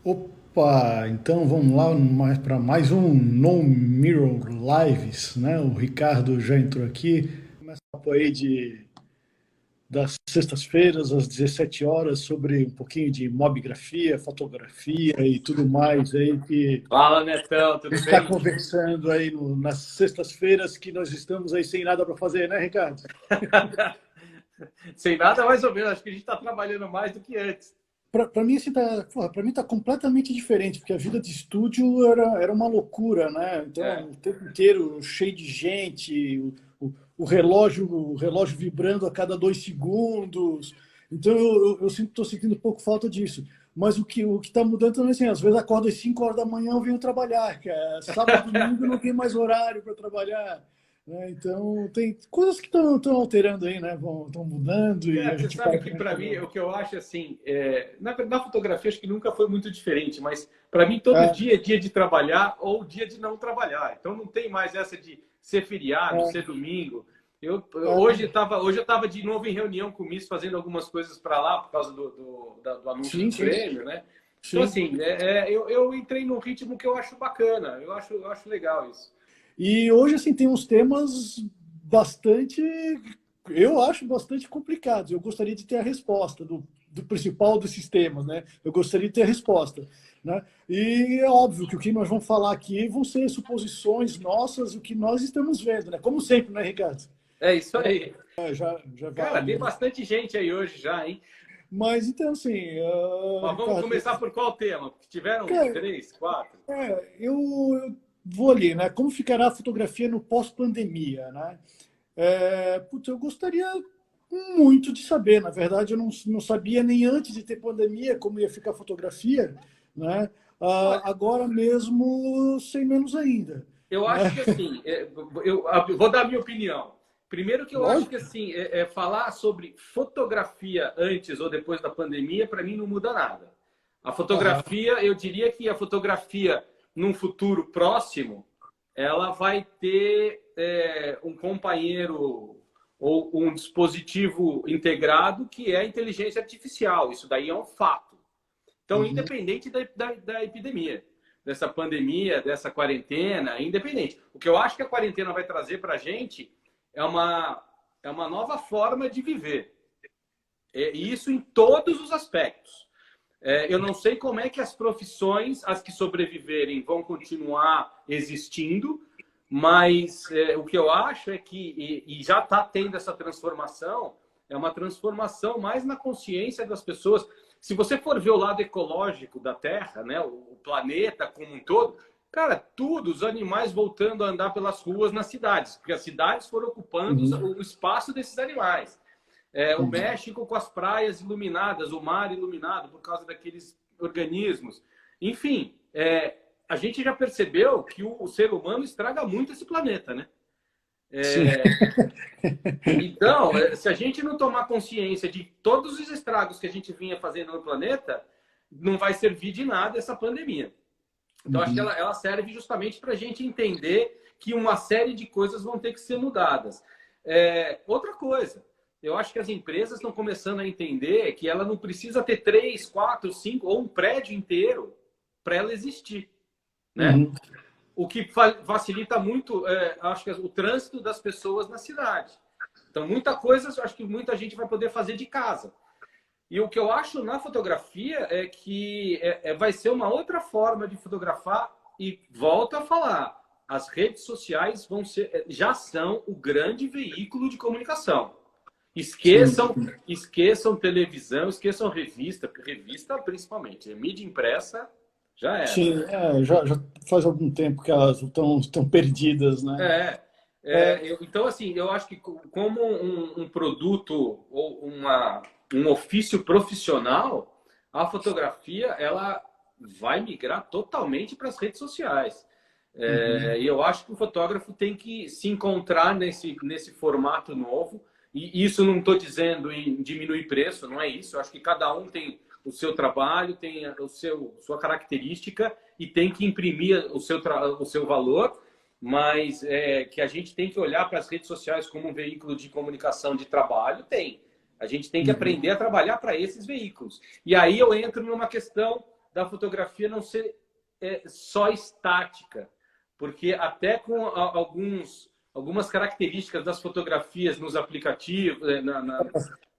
Opa, então vamos lá para mais um No Mirror Lives, né? O Ricardo já entrou aqui. Começa o papo aí das sextas-feiras, às 17 horas, sobre um pouquinho de mobigrafia, fotografia e tudo mais aí que Fala, Netão, a tudo gente está bem? conversando aí nas sextas-feiras que nós estamos aí sem nada para fazer, né, Ricardo? Sem nada mais ou menos, acho que a gente está trabalhando mais do que antes. Para mim, assim, para mim tá completamente diferente, porque a vida de estúdio era uma loucura, né? Então, É, o tempo inteiro cheio de gente, o relógio vibrando a cada 2 segundos. Então, eu estou sentindo um pouco falta disso. Mas o que está mudando também, assim, às vezes acordo às 5 horas da manhã eu venho trabalhar, que é sábado, domingo não tem mais horário para trabalhar, né? Então, tem coisas que estão alterando aí, né? Estão mudando e cara, a você gente sabe vai que para mim, começando. o que eu acho assim, na fotografia acho que nunca foi muito diferente, mas para mim todo É, dia é dia de trabalhar ou dia de não trabalhar. Então não tem mais essa de ser feriado, ser é, domingo. é. Hoje eu estava de novo em reunião com o Miss fazendo algumas coisas para lá por causa do anúncio Sim, do sim, prêmio, né? Então sim. assim, eu entrei num ritmo que eu acho bacana, eu acho legal isso. E hoje, assim, tem uns temas bastante, eu acho bastante complicados. Eu gostaria de ter a resposta do principal desses temas, né? Eu gostaria de ter a resposta, né? E é óbvio que o que nós vamos falar aqui vão ser suposições nossas, o que nós estamos vendo, né? Como sempre, né, Ricardo? É isso aí. Já Cara, vai. tem bastante gente aí hoje já, hein? Mas então, assim, Mas vamos Ricardo, começar por qual tema? Porque tiveram cara, três, quatro. eu vou ali, né? Como ficará a fotografia no pós-pandemia, né? Putz, eu gostaria muito de saber. Na verdade, eu não sabia nem antes de ter pandemia como ia ficar a fotografia, né? Olha, Agora mesmo, sem menos ainda, eu né? acho que assim, eu vou dar a minha opinião. Primeiro que eu acho que Lógico. assim, falar sobre fotografia antes ou depois da pandemia, para mim não muda nada. A Aham. fotografia, eu diria que a fotografia num futuro próximo, ela vai ter um companheiro ou um dispositivo integrado que é a inteligência artificial. Isso daí é um fato. Então, Uhum. independente da epidemia, dessa pandemia, dessa quarentena, independente. O que eu acho que a quarentena vai trazer para a gente é é uma nova forma de viver. E isso em todos os aspectos. Eu não sei como é que as profissões, as que sobreviverem, vão continuar existindo, mas o que eu acho é que, e já está tendo essa transformação, é uma transformação mais na consciência das pessoas. Se você for ver o lado ecológico da Terra, né, o planeta como um todo, cara, tudo, os animais voltando a andar pelas ruas nas cidades, porque as cidades foram ocupando Uhum. o espaço desses animais. O Uhum. México com as praias iluminadas, o mar iluminado por causa daqueles organismos. Enfim, a gente já percebeu que o ser humano estraga muito esse planeta, né? Sim. Então, se a gente não tomar consciência de todos os estragos que a gente vinha fazendo no planeta, não vai servir de nada essa pandemia. Então, acho que Uhum. ela serve justamente para a gente entender que uma série de coisas vão ter que ser mudadas. Outra coisa, eu acho que as empresas estão começando a entender que ela não precisa ter três, quatro, cinco ou um prédio inteiro para ela existir, né? Uhum. O que facilita muito, acho que o trânsito das pessoas na cidade. Então, muita coisa, acho que muita gente vai poder fazer de casa. E o que eu acho na fotografia é que vai ser uma outra forma de fotografar e volto a falar, as redes sociais vão ser, já são o grande veículo de comunicação. Sim. Esqueçam televisão, esqueçam revista, revista principalmente, mídia impressa já era. Sim, já faz algum tempo que elas estão perdidas, né? É, É, então, assim, eu acho que como um produto ou um ofício profissional, a fotografia ela vai migrar totalmente para as redes sociais. uhum. E eu acho que o fotógrafo tem que se encontrar nesse formato novo. E isso não estou dizendo em diminuir preço, não é isso. Eu acho que cada um tem o seu trabalho, tem sua característica e tem que imprimir o seu valor, mas que a gente tem que olhar para as redes sociais como um veículo de comunicação de trabalho, tem. A gente tem que Uhum. aprender a trabalhar para esses veículos. E aí eu entro numa questão. da fotografia não ser só estática, porque até com algumas características das fotografias nos aplicativos,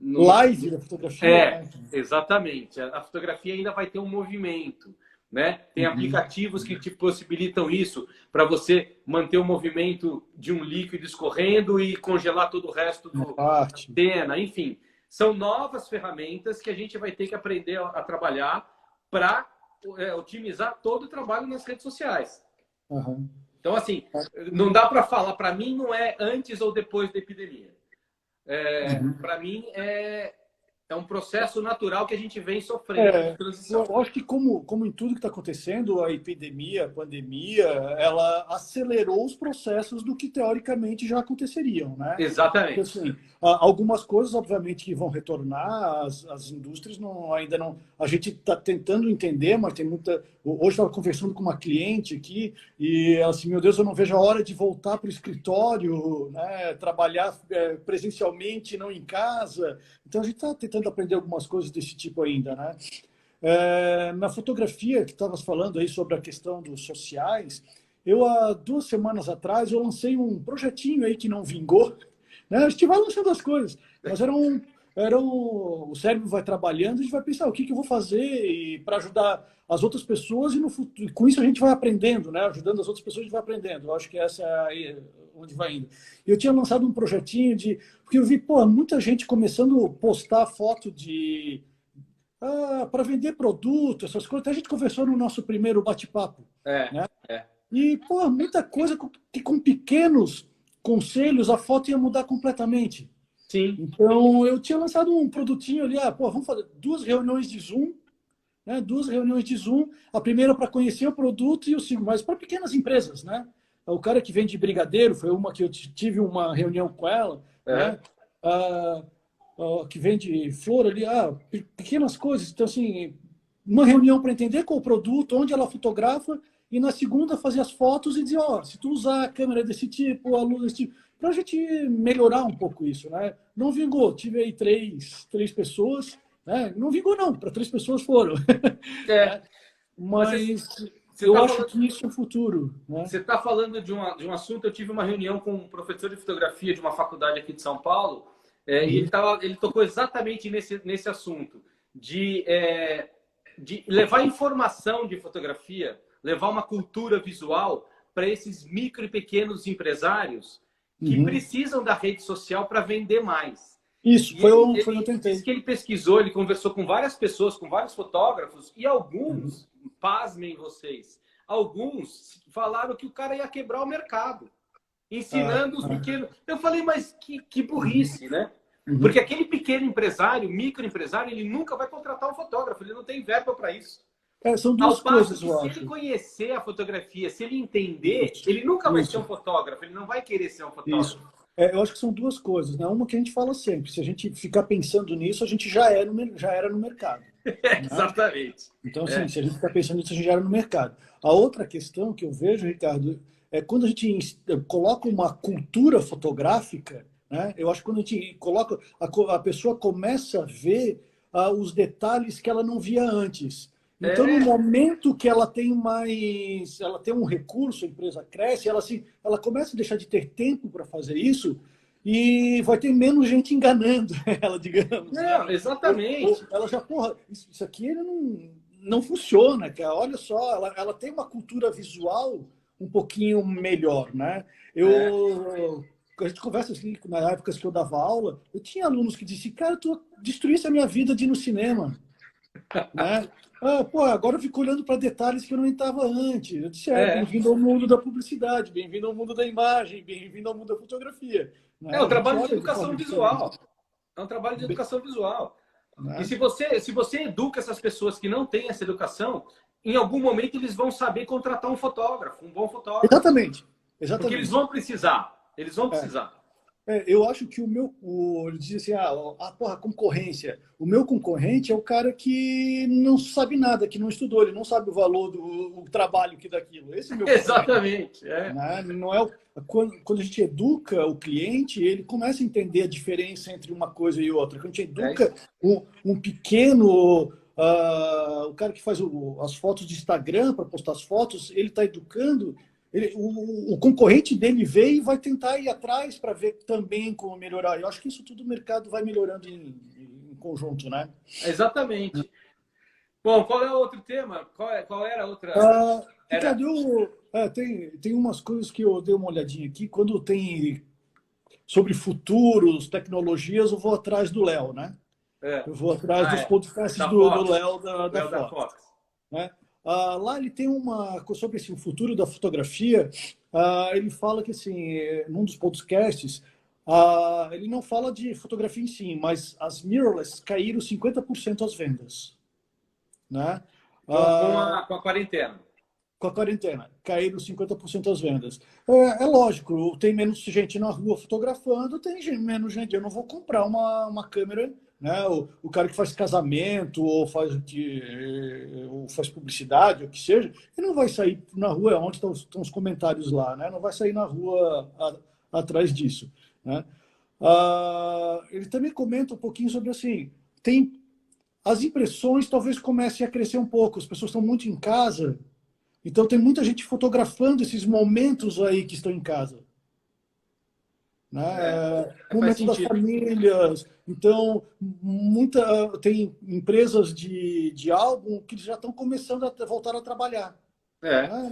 Live da fotografia, né? Exatamente. A fotografia ainda vai ter um movimento, né? Tem aplicativos que te possibilitam isso, para você manter o movimento de um líquido escorrendo e congelar todo o resto do cena, enfim. São novas ferramentas que a gente vai ter que aprender a trabalhar para otimizar todo o trabalho nas redes sociais. Então, assim, não dá para falar, para mim não é antes ou depois da epidemia. Para mim é um processo natural que a gente vem sofrendo de transição. Eu acho que como em tudo que está acontecendo, a epidemia, a pandemia, ela acelerou os processos do que teoricamente já aconteceriam, né? Exatamente. Porque, assim, algumas coisas, obviamente, que vão retornar, as indústrias ainda não... A gente está tentando entender, mas tem muita... Hoje estava conversando com uma cliente aqui e ela assim, meu Deus, eu não vejo a hora de voltar para o escritório, né? Trabalhar presencialmente, não em casa. Então, a gente está tentando aprender algumas coisas desse tipo ainda, né? Na fotografia, que estavas falando aí sobre a questão dos sociais, há 2 semanas atrás, eu lancei um projetinho aí que não vingou, né? A gente vai lançando as coisas, mas o cérebro vai trabalhando, a gente vai pensar o que eu vou fazer para ajudar as outras pessoas e com isso a gente vai aprendendo, né? Ajudando as outras pessoas a gente vai aprendendo. Eu acho que essa é onde vai indo. Eu tinha lançado um projetinho porque eu vi, muita gente começando a postar foto para vender produto, essas coisas. Até a gente conversou no nosso primeiro bate-papo. Né? E, muita coisa que com pequenos conselhos a foto ia mudar completamente. Sim. Então, eu tinha lançado um produtinho ali, vamos fazer 2 reuniões de Zoom, né? 2 reuniões de Zoom, a primeira para conhecer o produto e o segundo, mas para pequenas empresas, né? O cara que vende brigadeiro, foi uma que eu tive uma reunião com ela, né? Que vende flor ali, pequenas coisas. Então, assim, uma reunião para entender qual o produto, onde ela fotografa, e na segunda fazer as fotos e dizer, se tu usar a câmera desse tipo, a luz desse tipo, para a gente melhorar um pouco isso, né? Não vingou, tive aí três pessoas, né? Não vingou não, para 3 pessoas foram. Mas eu acho que isso é o futuro. Né? Você está falando de um assunto, eu tive uma reunião com um professor de fotografia de uma faculdade aqui de São Paulo, e ele tocou exatamente nesse assunto, de levar informação de fotografia, levar uma cultura visual para esses micro e pequenos empresários que precisam da rede social para vender mais. Isso, foi o que eu tentei. Disse que ele pesquisou, ele conversou com várias pessoas, com vários fotógrafos, e alguns, pasmem vocês, alguns falaram que o cara ia quebrar o mercado, ensinando os pequenos. Eu falei, mas que burrice, né? Porque aquele pequeno empresário, microempresário, ele nunca vai contratar um fotógrafo, ele não tem verba para isso. São 2 coisas, eu acho. Se ele conhecer a fotografia, se ele entender, ele nunca vai ser um fotógrafo, ele não vai querer ser um fotógrafo. Isso. Eu acho que são 2 coisas, né? Uma que a gente fala sempre, se a gente ficar pensando nisso, a gente já era no mercado. Né? Exatamente. Então, assim, se a gente ficar pensando nisso, a gente já era no mercado. A outra questão que eu vejo, Ricardo, é quando a gente coloca uma cultura fotográfica, né? Eu acho que quando a gente coloca, a pessoa começa a ver os detalhes que ela não via antes. Então, no momento que ela tem um recurso, a empresa cresce, ela começa a deixar de ter tempo para fazer isso e vai ter menos gente enganando ela, digamos. Não, né? Exatamente. Ela já, isso aqui não funciona, cara. Olha só, ela tem uma cultura visual um pouquinho melhor, né? A gente conversa assim, na época que eu dava aula, eu tinha alunos que diziam, cara, tu destruísse a minha vida de ir no cinema. Né? Agora eu fico olhando para detalhes que eu não estava antes. Eu disse, bem-vindo ao mundo da publicidade, bem-vindo ao mundo da imagem, bem-vindo ao mundo da fotografia. Né? É um trabalho de educação visual. É um trabalho de educação visual. Né? E se você educa essas pessoas que não têm essa educação, em algum momento eles vão saber contratar um fotógrafo, um bom fotógrafo. Exatamente. Porque eles vão precisar. Eles vão precisar. Eu acho que ele diz assim, concorrência. O meu concorrente é o cara que não sabe nada, que não estudou, ele não sabe o valor do trabalho que daquilo. Esse é o meu Exatamente. Né? Não é quando a gente educa o cliente, ele começa a entender a diferença entre uma coisa e outra. Quando a gente educa um pequeno o cara que faz as fotos de Instagram para postar as fotos, ele está educando. O concorrente dele vê e vai tentar ir atrás para ver também como melhorar. Eu acho que isso tudo o mercado vai melhorando em conjunto, né? Exatamente. Bom, qual é o outro tema? Qual era a outra? Era... Ricardo, tem umas coisas que eu dei uma olhadinha aqui. Quando tem sobre futuros, tecnologias, eu vou atrás do Léo, né? Eu vou atrás dos podcasts do Léo da Fox. Né? Lá ele tem uma sobre assim, o futuro da fotografia. Ele fala que, assim, num dos podcasts, ele não fala de fotografia em si, mas as mirrorless caíram 50% as vendas. Né? Com a quarentena. Com a quarentena, caíram 50% as vendas. É lógico, tem menos gente na rua fotografando, tem menos gente. Eu não vou comprar uma câmera, né? O cara que faz casamento ou faz publicidade, ou o que seja, ele não vai sair na rua, onde estão os comentários lá, né? Não vai sair na rua atrás disso. Né? Ele também comenta um pouquinho sobre assim, as impressões talvez comecem a crescer um pouco, as pessoas estão muito em casa. Então, tem muita gente fotografando esses momentos aí que estão em casa. Né? Momentos das famílias. Então, tem empresas de álbum que já estão começando a voltar a trabalhar.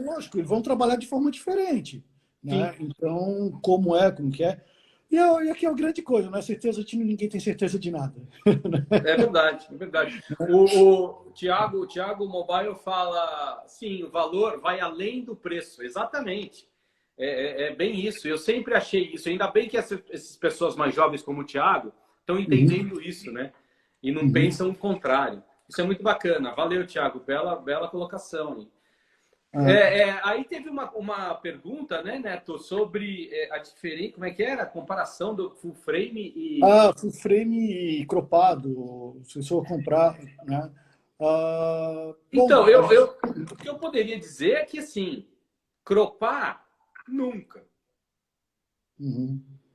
Lógico, eles vão trabalhar de forma diferente. Né? Então, como que é. E aqui é a grande coisa, não é certeza de ninguém tem certeza de nada. É verdade, é verdade. O Thiago Mobile fala, sim, o valor vai além do preço, exatamente. É bem isso, eu sempre achei isso. Ainda bem que essas pessoas mais jovens como o Thiago estão entendendo isso, né? E não pensam o contrário. Isso é muito bacana. Valeu, Thiago, bela colocação. Hein? Aí teve uma pergunta, né, Neto, sobre a diferença, como é que era? A comparação do full frame e... full frame e cropado, se eu comprar, né? Então, o que eu poderia dizer é que, assim, cropar, nunca.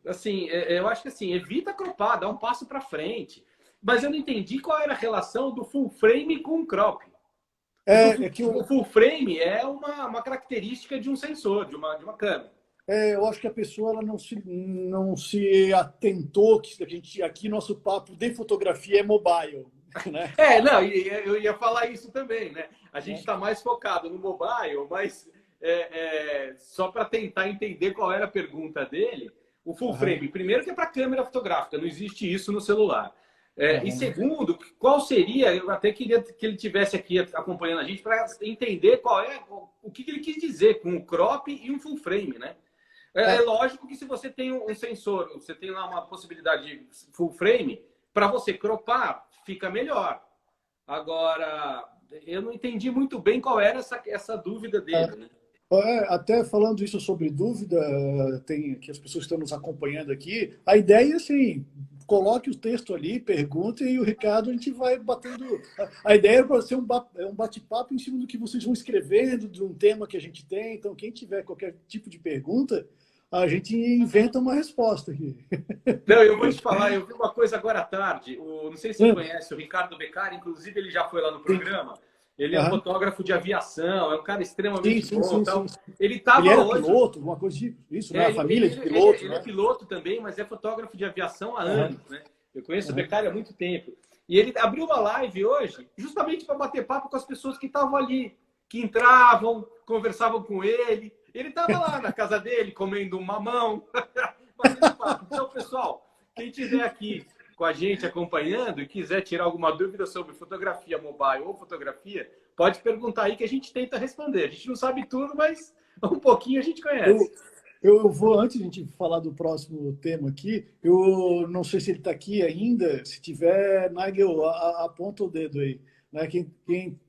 Assim, eu acho que, assim, evita cropar, dá um passo para frente. Mas eu não entendi qual era a relação do full frame com o crop. O full frame é uma característica de um sensor, de uma câmera. Eu acho que a pessoa ela não se atentou que aqui nosso papo de fotografia é mobile. Né? Eu ia falar isso também, né? A gente está mais focado no mobile, mas só para tentar entender qual era a pergunta dele, o full frame, primeiro que é para câmera fotográfica, não existe isso no celular. E segundo, qual seria, eu até queria que ele tivesse aqui acompanhando a gente para entender o que ele quis dizer com o crop e um full frame, né? É lógico que se você tem um sensor, você tem lá uma possibilidade de full frame, para você cropar, fica melhor. Agora, eu não entendi muito bem qual era essa dúvida dele, né? Até falando isso sobre dúvida, tem que as pessoas que estão nos acompanhando aqui, a ideia é assim, coloque o texto ali, pergunte e o Ricardo a gente vai batendo. A ideia é para ser um bate-papo em cima do que vocês vão escrevendo, de um tema que a gente tem. Então, quem tiver qualquer tipo de pergunta, a gente inventa uma resposta aqui. Não, eu vou te falar, eu vi uma coisa agora à tarde. Não sei se você conhece o Ricardo Beccari, inclusive ele já foi lá no programa. Ele é fotógrafo de aviação, é um cara extremamente bom. Ele era piloto, uma coisa disso, né? A família de pilotos. Ele é piloto também, mas é fotógrafo de aviação há anos, né? Eu conheço o Beccari há muito tempo. E ele abriu uma live hoje, justamente para bater papo com as pessoas que estavam ali, que entravam, conversavam com ele. Ele estava lá na casa dele, comendo um mamão, batendo papo. Então, pessoal, quem estiver aqui com a gente acompanhando e quiser tirar alguma dúvida sobre fotografia mobile ou fotografia, pode perguntar aí que a gente tenta responder. A gente não sabe tudo, mas um pouquinho a gente conhece. Eu vou, antes de a gente falar do próximo tema aqui, eu não sei se ele está aqui ainda, se tiver, Nigel, aponta o dedo aí. Né? Quem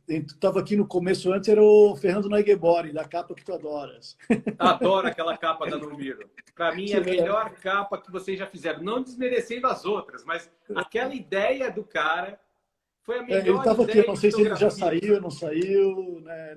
estava aqui no começo antes era o Fernando Nagebori, da capa que tu adoras. Adoro aquela capa da Numiro. Para mim é a melhor capa que vocês já fizeram. Não desmerecendo as outras, mas aquela ideia do cara foi a melhor ideia. Ele estava aqui, eu não sei se ele já saiu ou não saiu. Né?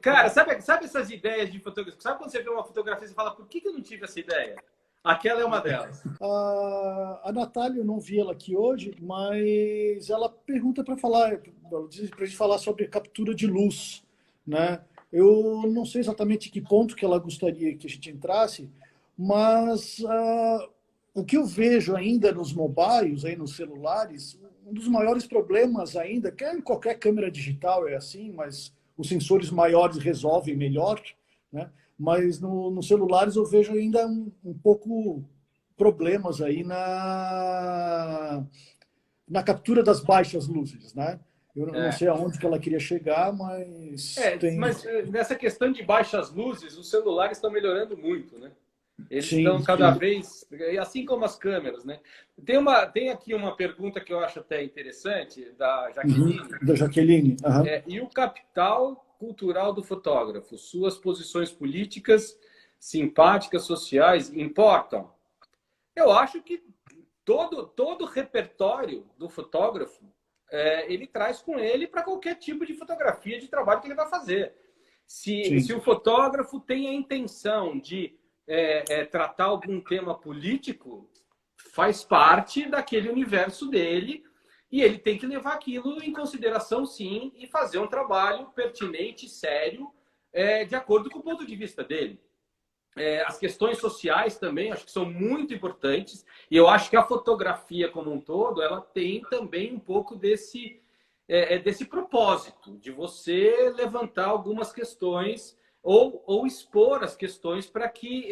Cara, sabe essas ideias de fotografia? Sabe quando você vê uma fotografia e você fala, por que eu não tive essa ideia? Aquela é uma delas. A Natália, eu não vi ela aqui hoje, mas ela pergunta para falar, para a gente falar sobre captura de luz, né? Eu não sei exatamente que ponto que ela gostaria que a gente entrasse, mas o que eu vejo ainda nos mobiles, aí nos celulares, um dos maiores problemas ainda, que é em qualquer câmera digital é assim, mas os sensores maiores resolvem melhor, né? Mas nos celulares eu vejo ainda um pouco problemas aí na captura das baixas luzes, né? Eu não É. sei aonde que ela queria chegar, mas tem... Mas nessa questão de baixas luzes, os celulares estão melhorando muito, né? Eles Sim, estão cada sim. vez, assim como as câmeras, né? Tem aqui uma pergunta que eu acho até interessante, da Uhum. Jaqueline. Da Jaqueline. Uhum. E o capital cultural do fotógrafo? Suas posições políticas, simpáticas, sociais, importam? Eu acho que todo repertório do fotógrafo, ele traz com ele para qualquer tipo de fotografia de trabalho que ele vai fazer. Se Sim. o fotógrafo tem a intenção de tratar algum tema político, faz parte daquele universo dele e ele tem que levar aquilo em consideração, sim, e fazer um trabalho pertinente, sério, de acordo com o ponto de vista dele. As questões sociais também acho que são muito importantes e eu acho que a fotografia como um todo ela tem também um pouco desse propósito de você levantar algumas questões ou expor as questões para que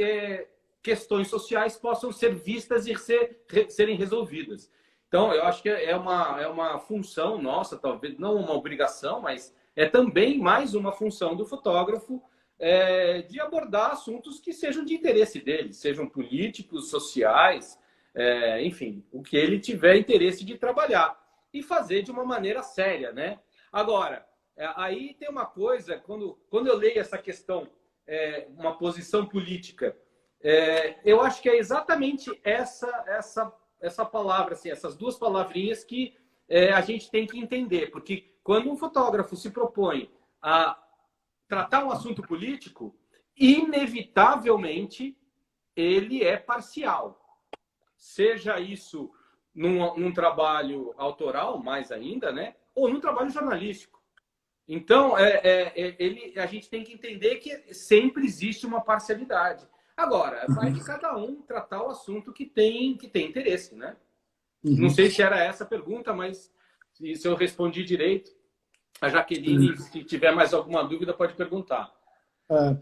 questões sociais possam ser vistas e serem resolvidas. Então, eu acho que é uma função nossa, talvez não uma obrigação, mas é também mais uma função do fotógrafo de abordar assuntos que sejam de interesse dele, sejam políticos, sociais, enfim, o que ele tiver interesse de trabalhar e fazer de uma maneira séria, né? Agora, aí tem uma coisa, quando eu leio essa questão, uma posição política, eu acho que é exatamente essa palavra, assim, essas duas palavrinhas que a gente tem que entender, porque quando um fotógrafo se propõe a tratar um assunto político, inevitavelmente ele é parcial. Seja isso num trabalho autoral, mais ainda, né? Ou num trabalho jornalístico. Então, a gente tem que entender que sempre existe uma parcialidade. Agora, vai de cada um tratar o assunto que tem interesse, né? Não Uhum. sei se era essa a pergunta, mas se eu respondi direito. A Jaqueline, se tiver mais alguma dúvida, pode perguntar. Ó,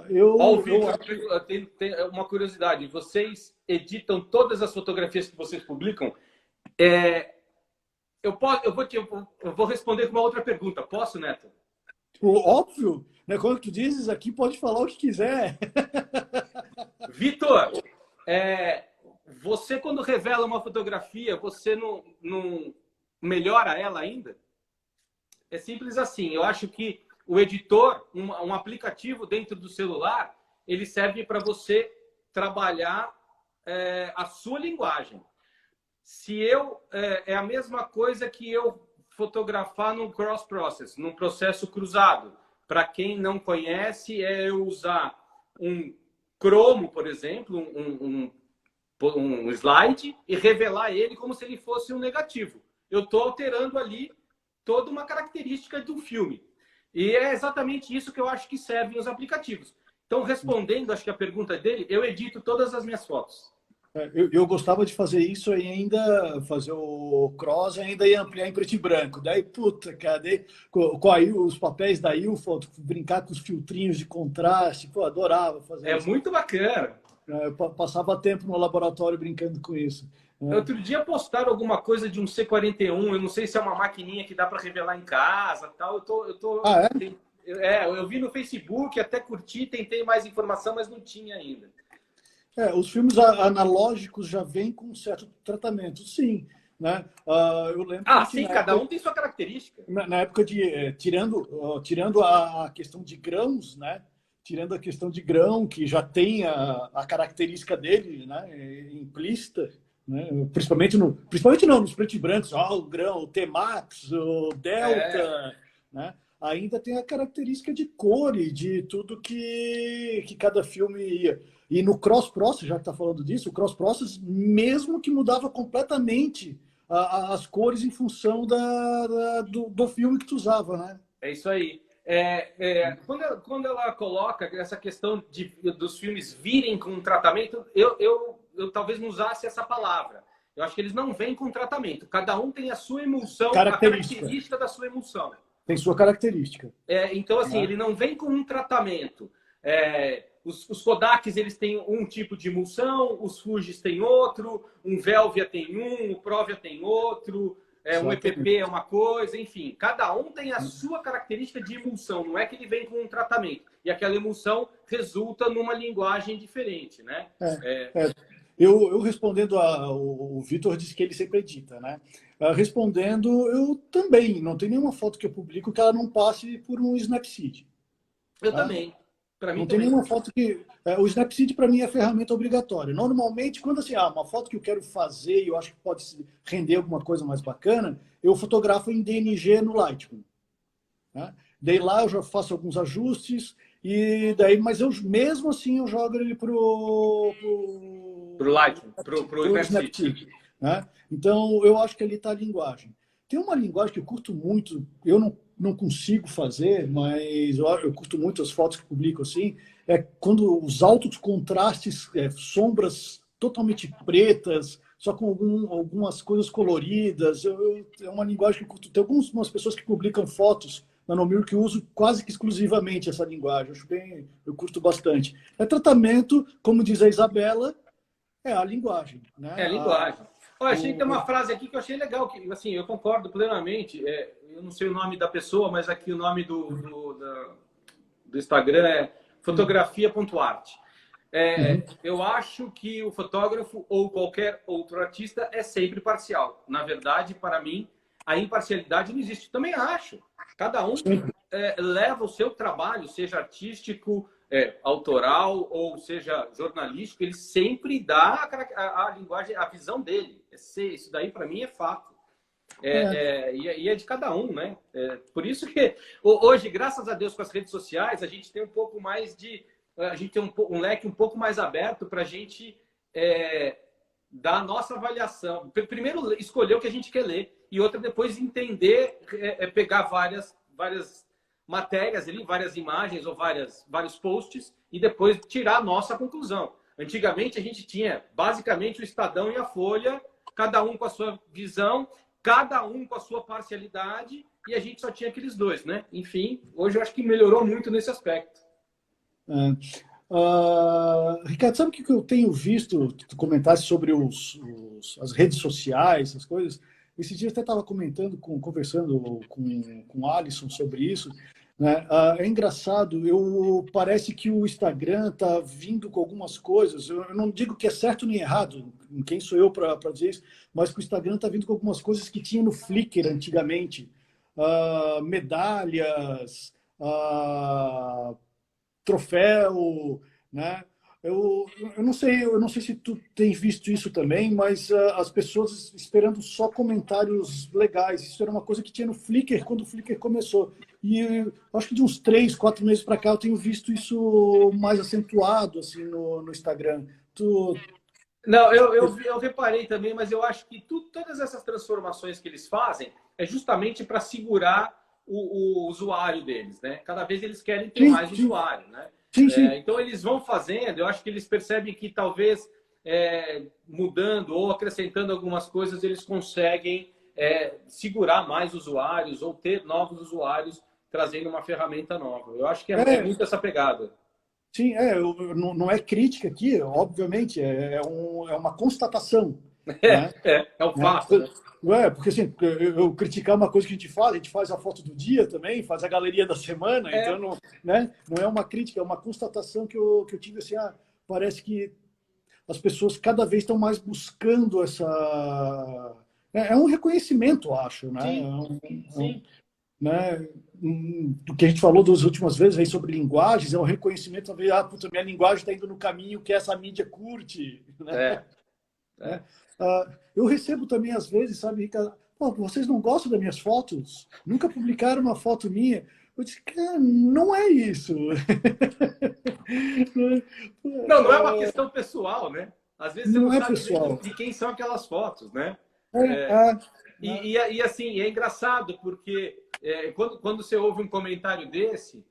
o Eu Victor, tem uma curiosidade. Vocês editam todas as fotografias que vocês publicam? Eu vou responder com uma outra pergunta. Posso, Neto? óbvio, né? Quando tu dizes aqui, pode falar o que quiser. Vitor, você quando revela uma fotografia, você não melhora ela ainda? É simples assim. Eu acho que o editor, um aplicativo dentro do celular, ele serve para você trabalhar a sua linguagem. É a mesma coisa que eu fotografar no cross-process, num processo cruzado. Para quem não conhece, é eu usar um cromo, por exemplo, um slide e revelar ele como se ele fosse um negativo. Eu estou alterando ali toda uma característica do filme. E é exatamente isso que eu acho que servem os aplicativos. Então, respondendo, acho que a pergunta dele, eu edito todas as minhas fotos. Eu gostava de fazer isso e ainda fazer o cross e ainda ia ampliar em preto e branco. Daí, puta, cara, daí, com os papéis da Ilford, brincar com os filtrinhos de contraste, pô, adorava fazer isso. Muito bacana. Eu passava tempo no laboratório brincando com isso. Outro dia postaram alguma coisa de um C41, eu não sei se é uma maquininha que dá para revelar em casa, tal. Ah, é? Eu vi no Facebook, até curti, tentei mais informação, mas não tinha ainda. Os filmes analógicos já vêm com um certo tratamento, sim. Né? Eu lembro que Sim, cada um tem sua característica. Na época de tirando a questão de grãos, né? Tirando a questão de grão, que já tem a característica dele, né? Implícita, né? Principalmente não, nos preto e brancos, o grão, o T-Max, o Delta, né? Ainda tem a característica de cor e de tudo que cada filme ia. E no cross-process, já que está falando disso, o cross-process mesmo que mudava completamente as cores em função do filme que tu usava, né? É isso aí. Quando ela coloca essa questão dos filmes virem com um tratamento, eu talvez não usasse essa palavra. Eu acho que eles não vêm com tratamento. Cada um tem a sua emulsão, a característica da sua emulsão. Tem sua característica. Então, assim, ele não vem com um tratamento. Os Kodaks, eles têm um tipo de emulsão, os Fujis têm outro, um Velvia tem um, o Provia tem outro, um EPP é uma coisa, enfim. Cada um tem a sua característica de emulsão, não é que ele vem com um tratamento. E aquela emulsão resulta numa linguagem diferente, né? Eu respondendo, o Vitor disse que ele sempre edita, né? Respondendo, eu também. Não tem nenhuma foto que eu publico que ela não passe por um Snapseed. Eu também. Para mim não tem nenhuma foto que... o Snapseed, para mim, é a ferramenta obrigatória. Normalmente, quando assim, uma foto que eu quero fazer e eu acho que pode render alguma coisa mais bacana, eu fotografo em DNG no Lightroom. Né? Daí lá eu já faço alguns ajustes, mas eu mesmo assim eu jogo ele pro Lightroom, pro Snapseed. Né? Então, eu acho que ali está a linguagem. Tem uma linguagem que eu curto muito, eu não consigo fazer, mas eu curto muito as fotos que publico assim, é quando os altos contrastes, sombras totalmente pretas, só com algumas coisas coloridas. É uma linguagem que eu curto. Tem algumas pessoas que publicam fotos na Nomir que eu uso quase que exclusivamente essa linguagem. Eu curto bastante. Tratamento, como diz a Isabela, é a linguagem. Né? É a linguagem. Achei que tem uma frase aqui que eu achei legal, que assim, eu concordo plenamente. Eu não sei o nome da pessoa, mas aqui o nome do Instagram é fotografia.art. Eu acho que o fotógrafo ou qualquer outro artista é sempre parcial. Na verdade, para mim, a imparcialidade não existe. Também acho. Cada um leva o seu trabalho, seja artístico, autoral ou seja jornalístico, ele sempre dá a linguagem, a visão dele. Isso daí, para mim, é fato. E é de cada um, né? Por isso que hoje, graças a Deus, com as redes sociais, a gente tem um pouco mais de... A gente tem um leque um pouco mais aberto para a gente dar a nossa avaliação. Primeiro, escolher o que a gente quer ler. E outra, depois entender, pegar várias matérias ali, várias imagens ou vários posts e depois tirar a nossa conclusão. Antigamente, a gente tinha basicamente o Estadão e a Folha, cada um com a sua visão, cada um com a sua parcialidade, e a gente só tinha aqueles dois, né? Enfim, hoje eu acho que melhorou muito nesse aspecto. Ricardo, sabe o que eu tenho visto, tu comentasse sobre as redes sociais, as coisas? Esse dia eu até estava conversando com o Alisson sobre isso. Né? É engraçado, parece que o Instagram está vindo com algumas coisas. Eu não digo que é certo nem errado, quem sou eu para dizer isso, mas que o Instagram está vindo com algumas coisas que tinha no Flickr antigamente. Medalhas, troféu, né? Eu não sei se tu tem visto isso também, mas as pessoas esperando só comentários legais. Isso era uma coisa que tinha no Flickr quando o Flickr começou. E acho que de uns 3, 4 meses para cá eu tenho visto isso mais acentuado assim no Instagram. Não, eu reparei também, mas eu acho que todas essas transformações que eles fazem é justamente para segurar o usuário deles, né? Cada vez eles querem ter mais usuário, né? Sim. Então eles vão fazendo, eu acho que eles percebem que talvez mudando ou acrescentando algumas coisas, eles conseguem segurar mais usuários ou ter novos usuários trazendo uma ferramenta nova. Eu acho que é muito essa pegada. Sim, não é crítica aqui, obviamente, é uma constatação. Né? É um fato. Né? Porque assim, eu criticar uma coisa que a gente faz a foto do dia também, faz a galeria da semana, então não é uma crítica, é uma constatação que eu tive assim, parece que as pessoas cada vez estão mais buscando essa... É um reconhecimento, eu acho, né? Sim. Né? Do que a gente falou das últimas vezes aí sobre linguagens, é um reconhecimento também, minha linguagem está indo no caminho que essa mídia curte. Né? Eu recebo também, às vezes, sabe, Ricardo, vocês não gostam das minhas fotos? Nunca publicaram uma foto minha? Eu disse, cara, não é isso. Não é uma questão pessoal, né? Às vezes você não Não é sabe nem pessoal. de quem são aquelas fotos, né? É, é, E assim, é engraçado, porque quando você ouve um comentário desse,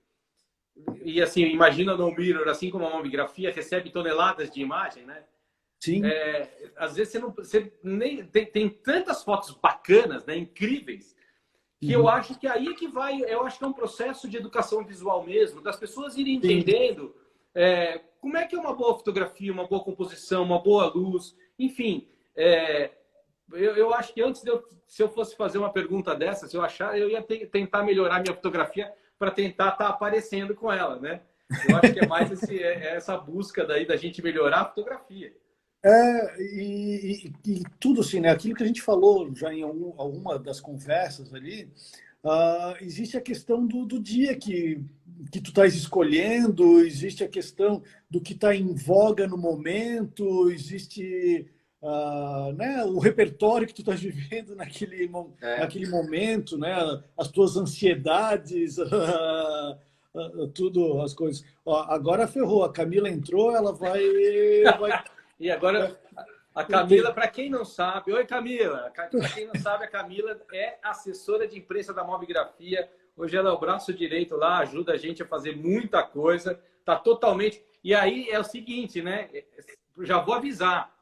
e assim, imagina no Mirror, assim como a mamografia recebe toneladas de imagem, né? sim. Às vezes você nem tem tantas fotos bacanas, né, incríveis, que eu Uhum, acho que aí é que vai, eu acho que é um processo de educação visual mesmo, das pessoas irem sim. entendendo como é que é uma boa fotografia, uma boa composição, uma boa luz, enfim. Eu acho que antes se eu fosse fazer uma pergunta dessa, se eu achar, eu ia tentar melhorar minha fotografia para tentar estar aparecendo com ela, né? Eu acho que é mais essa busca daí da gente melhorar a fotografia. E tudo assim, né? Aquilo que a gente falou já em alguma das conversas ali, existe a questão do dia que tu estás escolhendo, existe a questão do que está em voga no momento, existe né, o repertório que tu estás vivendo É. naquele momento, né? As tuas ansiedades, tudo, as coisas. Ó, agora ferrou, a Camila entrou, ela vai E agora, a Camila, para quem não sabe, oi Camila, para quem não sabe, a Camila é assessora de imprensa da Mobigrafia. Hoje ela é o braço direito lá, ajuda a gente a fazer muita coisa. Tá totalmente. E aí é o seguinte, né? Já vou avisar.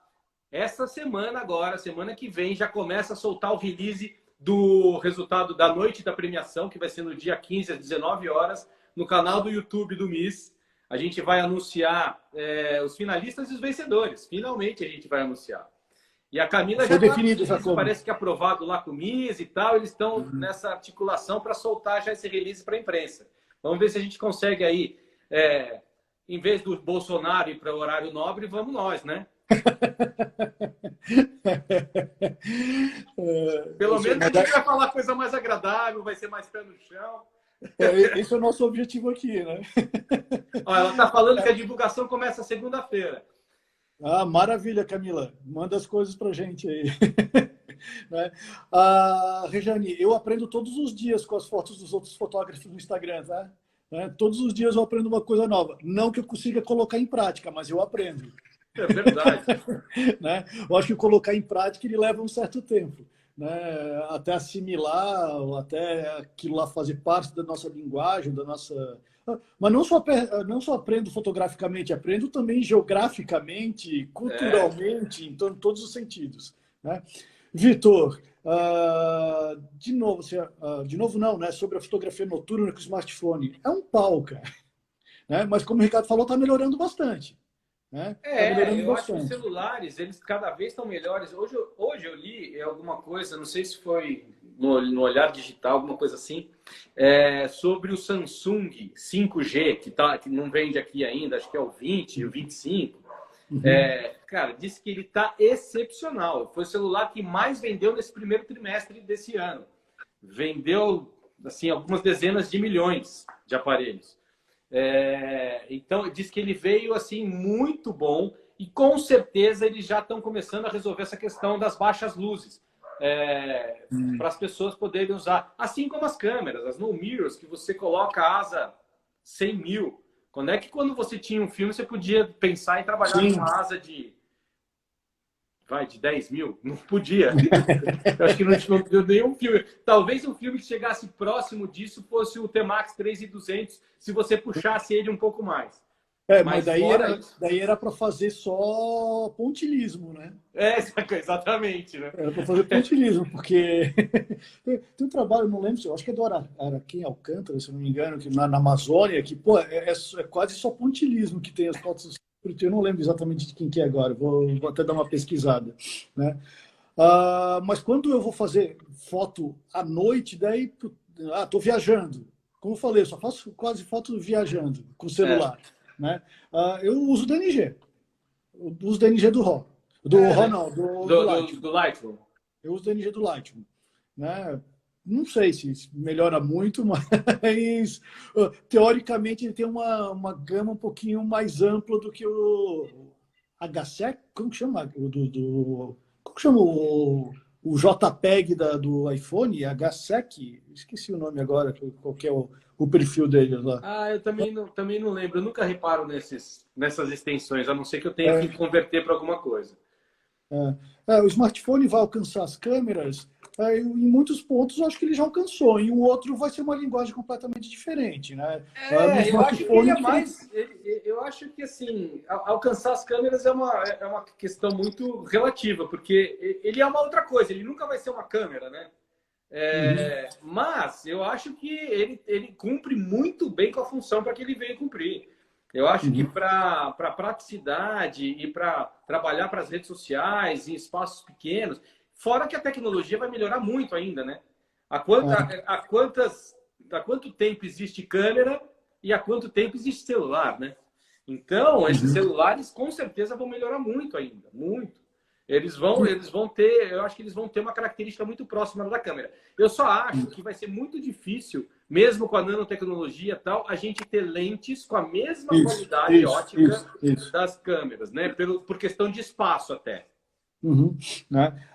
Essa semana agora, semana que vem, já começa a soltar o release do resultado da noite da premiação, que vai ser no dia 15 às 19 horas, no canal do YouTube do Miss. A gente vai anunciar os finalistas e os vencedores. Finalmente a gente vai anunciar. E a Camila já foi está no definido já release, como. parece que aprovado lá com o Miss e tal. Eles estão nessa articulação para soltar já esse release para a imprensa. Vamos ver se a gente consegue aí, em vez do Bolsonaro ir para o horário nobre, vamos nós, né? Pelo menos a gente vai falar coisa mais agradável, vai ser mais pé no chão. Esse é o nosso objetivo aqui, né? Ó, ela está falando que a divulgação começa segunda-feira. Maravilha, Camila. Manda as coisas para gente aí. Né? Rejane, eu aprendo todos os dias com as fotos dos outros fotógrafos no Instagram, tá? Né? Todos os dias eu aprendo uma coisa nova. Não que eu consiga colocar em prática, mas eu aprendo. É verdade. Né? Eu acho que colocar em prática ele leva um certo tempo. Né? Até assimilar, até aquilo lá fazer parte da nossa linguagem, da nossa... Mas não só aprendo fotograficamente, aprendo também geograficamente, culturalmente, em todos os sentidos. Né? Vitor, de novo não, né? Sobre a fotografia noturna com o smartphone. É um pau, cara. Né? Mas como o Ricardo falou, está melhorando bastante. Né? Tá melhorando Eu acho que os bastante. celulares, eles cada vez estão melhores. Hoje eu li alguma coisa, não sei se foi no Olhar Digital, alguma coisa assim, sobre o Samsung 5G, que não vende aqui ainda, acho que é o 20 e o 25. Cara, disse que ele está excepcional. Foi o celular que mais vendeu nesse primeiro trimestre desse ano. Vendeu, assim, algumas dezenas de milhões de aparelhos. Então, diz que ele veio assim muito bom e com certeza eles já estão começando a resolver essa questão das baixas luzes para as pessoas poderem usar, assim como as câmeras, as no mirrors, que você coloca a asa 100 mil. Quando é que quando você tinha um filme você podia pensar em trabalhar Sim. com asa de 10 mil? Não podia. Eu acho que não deu nenhum filme. Talvez um filme que chegasse próximo disso fosse o T-Max 3200, se você puxasse ele um pouco mais. Mas daí era para fazer só pontilhismo, né? Exatamente, né? Era para fazer pontilhismo, porque tem um trabalho, não lembro, eu acho que é do Araquém Alcântara, se eu não me engano, que na Amazônia, que pô, é quase só pontilhismo que tem as fotos. Eu não lembro exatamente de quem que é agora, vou até dar uma pesquisada. Né? Mas quando eu vou fazer foto à noite, daí estou viajando. Como eu falei, eu só faço quase foto viajando com o celular. Né? Eu uso o DNG. Eu uso o DNG do RAW. Do RAW não, do Lightroom. Do Lightroom. Eu uso o DNG do Lightroom. Né? Não sei se melhora muito, mas teoricamente ele tem uma gama um pouquinho mais ampla do que o HC. Como que chama? Como que chama o JPEG do iPhone, HSEC, esqueci o nome agora, qual que é o perfil dele lá. Ah, eu também não lembro. Eu nunca reparo nessas extensões, a não ser que eu tenha que converter para alguma coisa. O smartphone vai alcançar as câmeras, em muitos pontos eu acho que ele já alcançou, em um outro vai ser uma linguagem completamente diferente, né? Eu acho que ele é mais. Eu acho que assim, alcançar as câmeras é uma questão muito relativa, porque ele é uma outra coisa, ele nunca vai ser uma câmera, né? Mas eu acho que ele cumpre muito bem com a função para que ele veio cumprir. Eu acho que para praticidade e para trabalhar para as redes sociais em espaços pequenos, fora que a tecnologia vai melhorar muito ainda, né? Há quanto tempo existe câmera e há quanto tempo existe celular, né? Então, esses celulares com certeza vão melhorar muito ainda, muito. Eles vão ter, eu acho que eles vão ter uma característica muito próxima da câmera. Eu só acho que vai ser muito difícil, mesmo com a nanotecnologia e tal, a gente ter lentes com a mesma qualidade ótica das câmeras, né? Por questão de espaço até. Né?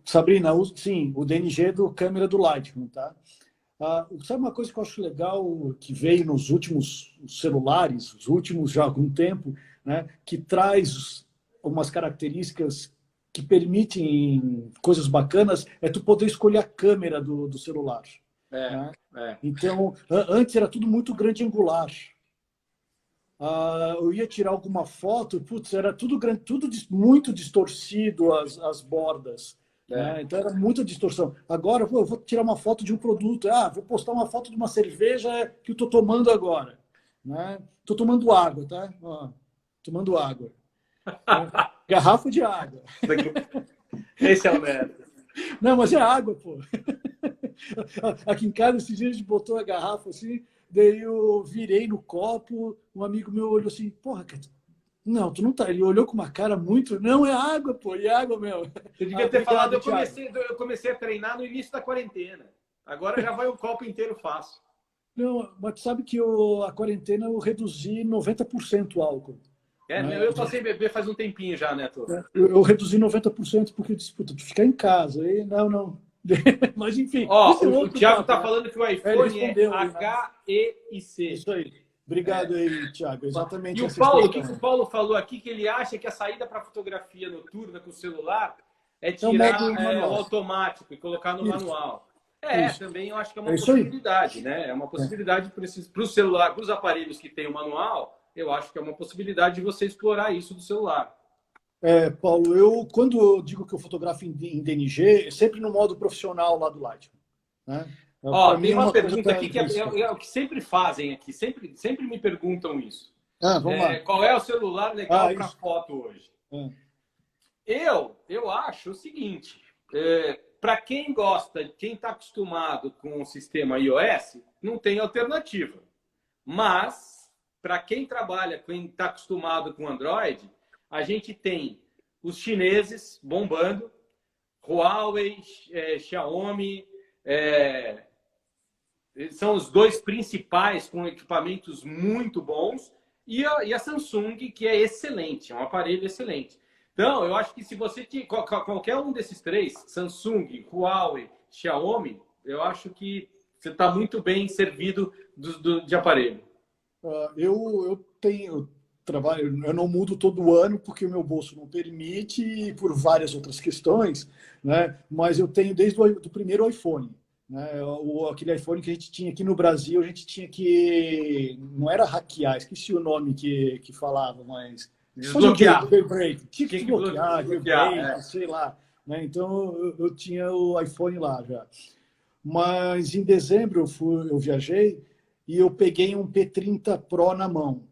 Sabrina, sim, o DNG do câmera do Lightroom, tá? Sabe uma coisa que eu acho legal que veio nos últimos celulares, os últimos já há algum tempo, né, que traz umas características que permitem coisas bacanas, é tu poder escolher a câmera do celular. Né? Então, antes era tudo muito grande angular. Eu ia tirar alguma foto, putz, era tudo grande, tudo muito distorcido, as bordas. Né? Então era muita distorção. Agora, eu vou tirar uma foto de um produto, vou postar uma foto de uma cerveja que eu estou tomando agora. Né? Estou tomando água, tá? Tomando água. Garrafa de água. Esse é o método. Não, mas é água, pô. Aqui em casa, esses dias a gente botou a garrafa assim, daí eu virei no copo, um amigo meu olhou assim, porra, não, tu não tá. Ele olhou com uma cara muito. Não, é água, pô, é água mesmo. Você devia ter falado, eu comecei a treinar no início da quarentena. Agora já vai um copo inteiro fácil. Não, mas tu sabe que a quarentena eu reduzi 90% o álcool. Né? Eu passei a beber faz um tempinho já, Neto. Eu reduzi 90% porque eu disse, puta, tu ficar em casa. Aí, não. Mas enfim. O Thiago está falando que o iPhone é HEIC. Isso aí. Obrigado aí, Thiago. Exatamente. E o que o Paulo falou aqui, que ele acha que a saída para fotografia noturna com o celular é tirar o automático e colocar no manual. Também eu acho que é uma possibilidade, né? É uma possibilidade para o celular, para os aparelhos que tem o manual, eu acho que é uma possibilidade de você explorar isso do celular. Paulo, quando eu digo que eu fotografo em DNG, é sempre no modo profissional lá do Lightroom. Né? Tem uma pergunta aqui que é o que sempre fazem aqui, sempre me perguntam isso. Vamos lá. Qual é o celular legal para foto hoje? Eu acho o seguinte, para quem gosta, quem está acostumado com o sistema iOS, não tem alternativa. Mas, para quem trabalha, quem está acostumado com Android, a gente tem os chineses bombando, Huawei, Xiaomi, são os dois principais com equipamentos muito bons, e a Samsung, que é excelente, é um aparelho excelente. Então, eu acho que se você tiver qualquer um desses três, Samsung, Huawei, Xiaomi, eu acho que você está muito bem servido de aparelho. Eu trabalho, eu não mudo todo ano porque o meu bolso não permite e por várias outras questões, né? Mas eu tenho desde o primeiro iPhone. Né? Aquele iPhone que a gente tinha aqui no Brasil, a gente tinha que... Não era hackear, esqueci o nome que falava, mas... Desbloquear. Tinha que desbloquear, sei lá. Né? Então, eu tinha o iPhone lá já. Mas em dezembro eu viajei e eu peguei um P30 Pro na mão.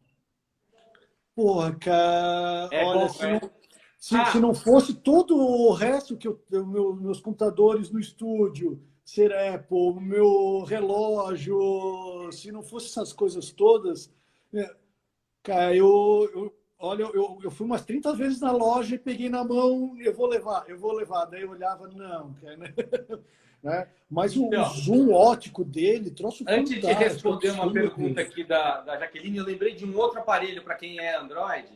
Porra, cara, olha, se não fosse todo o resto que meus computadores no estúdio, ser Apple, meu relógio, se não fosse essas coisas todas, cara, olha, eu fui umas 30 vezes na loja e peguei na mão, eu vou levar. Daí eu olhava, não, cara, né? Mas o zoom ótico dele, troço fantástico. Antes de responder uma pergunta dele. Aqui da Jaqueline, eu lembrei de um outro aparelho para quem é Android,